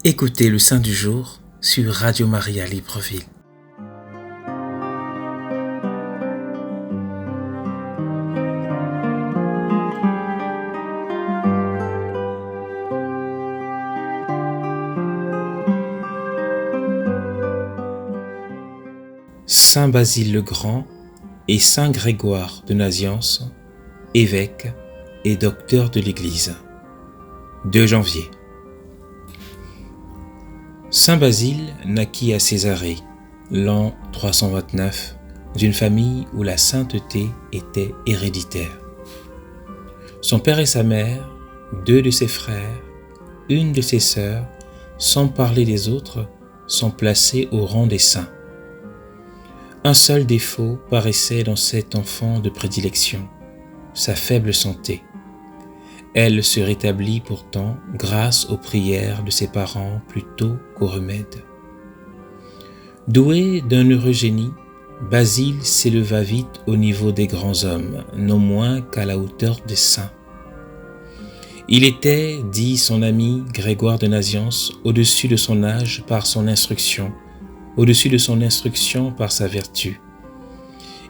Écoutez le Saint du jour sur Radio Maria Libreville. Saint Basile le Grand et Saint Grégoire de Nazianze, évêque et docteur de l'Église. 2 janvier. Saint Basile naquit à Césarée, l'an 329, d'une famille où la sainteté était héréditaire. Son père et sa mère, 2 de ses frères, 1 de ses sœurs, sans parler des autres, sont placés au rang des saints. Un seul défaut paraissait dans cet enfant de prédilection, sa faible santé. Elle se rétablit pourtant grâce aux prières de ses parents plutôt qu'aux remèdes. Doué d'un heureux génie, Basile s'éleva vite au niveau des grands hommes, non moins qu'à la hauteur des saints. Il était, dit son ami Grégoire de Nazianze, au-dessus de son âge par son instruction, au-dessus de son instruction par sa vertu.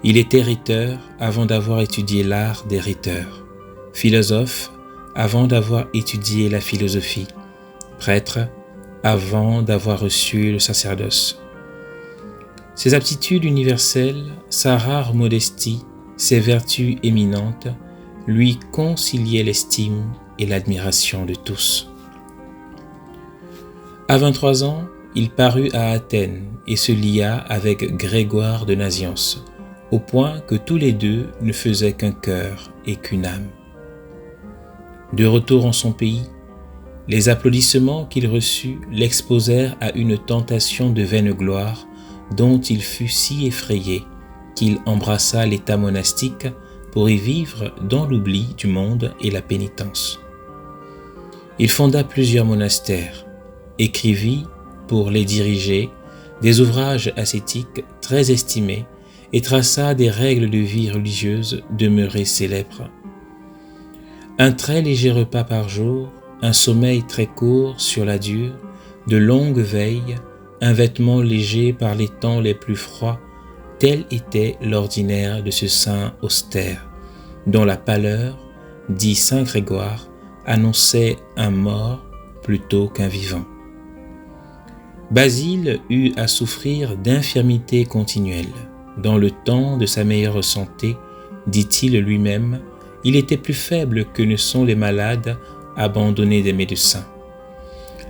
Il était rhéteur avant d'avoir étudié l'art des rhéteurs, philosophe avant d'avoir étudié la philosophie, prêtre avant d'avoir reçu le sacerdoce. Ses aptitudes universelles, sa rare modestie, ses vertus éminentes lui conciliaient l'estime et l'admiration de tous. À 23 ans, il parut à Athènes et se lia avec Grégoire de Nazianze, au point que tous les deux ne faisaient qu'un cœur et qu'une âme. De retour en son pays, les applaudissements qu'il reçut l'exposèrent à une tentation de vaine gloire dont il fut si effrayé qu'il embrassa l'état monastique pour y vivre dans l'oubli du monde et la pénitence. Il fonda plusieurs monastères, écrivit pour les diriger des ouvrages ascétiques très estimés et traça des règles de vie religieuse demeurées célèbres. Un très léger repas par jour, un sommeil très court sur la dure, de longues veilles, un vêtement léger par les temps les plus froids, tel était l'ordinaire de ce saint austère, dont la pâleur, dit saint Grégoire, annonçait un mort plutôt qu'un vivant. Basile eut à souffrir d'infirmités continuelles. Dans le temps de sa meilleure santé, dit-il lui-même, il était plus faible que ne sont les malades abandonnés des médecins.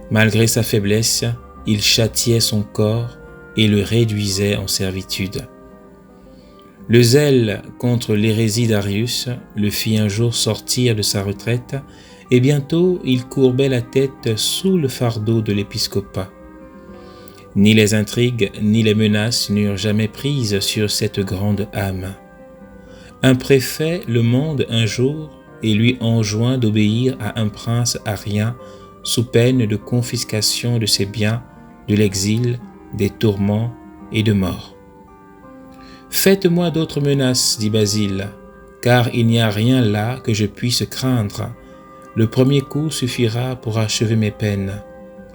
Malgré sa faiblesse, il châtiait son corps et le réduisait en servitude. Le zèle contre l'hérésie d'Arius le fit un jour sortir de sa retraite et bientôt il courbait la tête sous le fardeau de l'épiscopat. Ni les intrigues ni les menaces n'eurent jamais prise sur cette grande âme. Un préfet le monde un jour et lui enjoint d'obéir à un prince arien sous peine de confiscation de ses biens, de l'exil, des tourments et de mort. « Faites-moi d'autres menaces, dit Basile, car il n'y a rien là que je puisse craindre. Le premier coup suffira pour achever mes peines.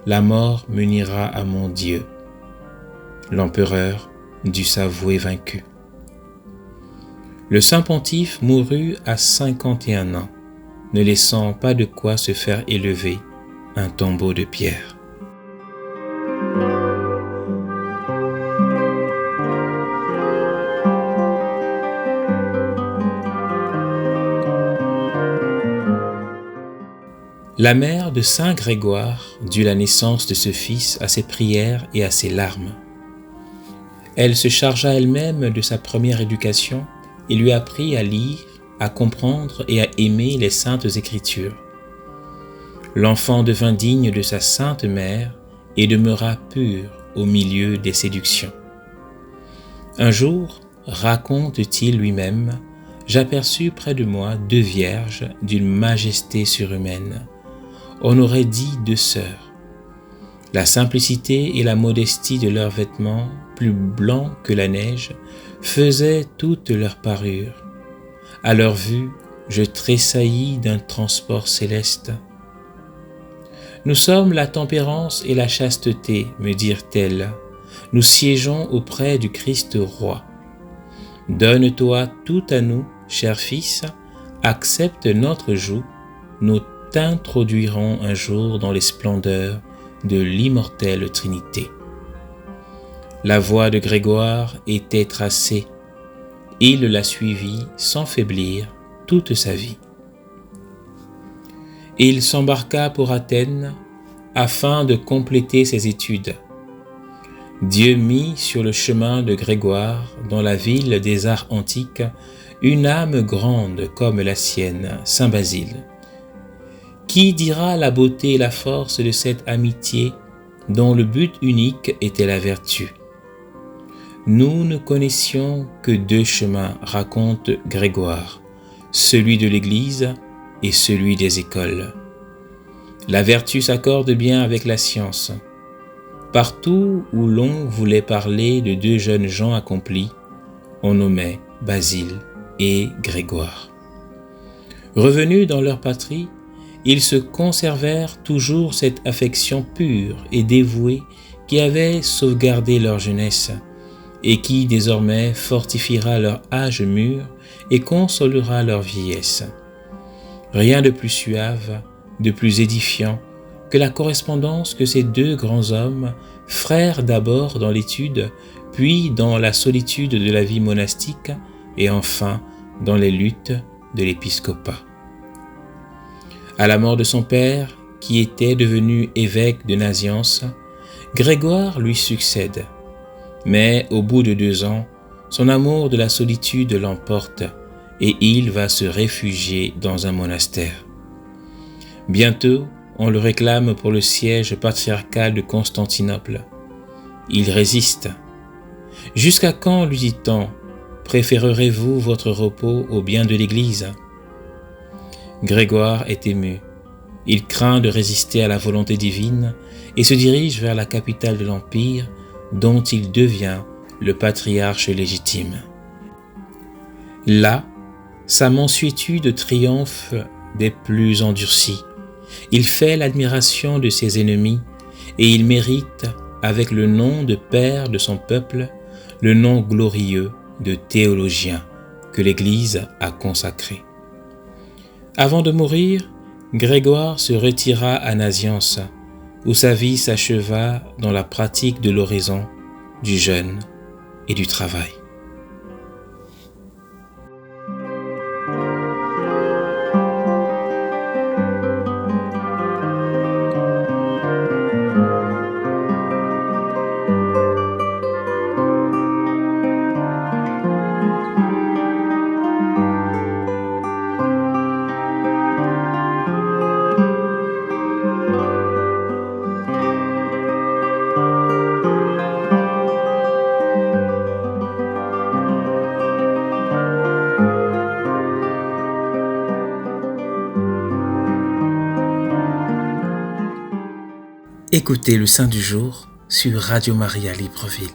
La mort m'unira à mon Dieu. » L'empereur dut s'avouer vaincu. Le saint pontife mourut à 51 ans, ne laissant pas de quoi se faire élever un tombeau de pierre. La mère de saint Grégoire dut la naissance de ce fils à ses prières et à ses larmes. Elle se chargea elle-même de sa première éducation et lui apprit à lire, à comprendre et à aimer les saintes écritures. L'enfant devint digne de sa sainte mère et demeura pur au milieu des séductions. Un jour, raconte-t-il lui-même, j'aperçus près de moi 2 vierges d'une majesté surhumaine. On aurait dit 2 sœurs. La simplicité et la modestie de leurs vêtements, plus blancs que la neige, faisaient toute leur parure. À leur vue, je tressaillis d'un transport céleste. Nous sommes la tempérance et la chasteté, me dirent-elles. Nous siégeons auprès du Christ roi. Donne-toi tout à nous, cher Fils, accepte notre joug, nous t'introduirons un jour dans les splendeurs de l'immortelle Trinité. La voie de Grégoire était tracée. Il la suivit sans faiblir toute sa vie. Il s'embarqua pour Athènes afin de compléter ses études. Dieu mit sur le chemin de Grégoire, dans la ville des arts antiques, une âme grande comme la sienne, Saint Basile. Qui dira la beauté et la force de cette amitié dont le but unique était la vertu? Nous ne connaissions que deux chemins, raconte Grégoire, celui de l'Église et celui des écoles. La vertu s'accorde bien avec la science. Partout où l'on voulait parler de deux jeunes gens accomplis, on nommait Basile et Grégoire. Revenus dans leur patrie, ils se conservèrent toujours cette affection pure et dévouée qui avait sauvegardé leur jeunesse et qui désormais fortifiera leur âge mûr et consolera leur vieillesse. Rien de plus suave, de plus édifiant que la correspondance que ces deux grands hommes, frères d'abord dans l'étude, puis dans la solitude de la vie monastique, et enfin dans les luttes de l'épiscopat. À la mort de son père, qui était devenu évêque de Naziance, Grégoire lui succède. Mais au bout de 2 ans, son amour de la solitude l'emporte et il va se réfugier dans un monastère. Bientôt, on le réclame pour le siège patriarcal de Constantinople. Il résiste. « Jusqu'à quand, lui dit-on, préférerez-vous votre repos au bien de l'Église ?» Grégoire est ému. Il craint de résister à la volonté divine et se dirige vers la capitale de l'Empire dont il devient le patriarche légitime. Là, sa mansuétude triomphe des plus endurcis. Il fait l'admiration de ses ennemis et il mérite, avec le nom de père de son peuple, le nom glorieux de théologien que l'Église a consacré. Avant de mourir, Grégoire se retira à Naziance, où sa vie s'acheva dans la pratique de l'oraison, du jeûne et du travail. Écoutez le Saint du jour sur Radio Maria Libreville.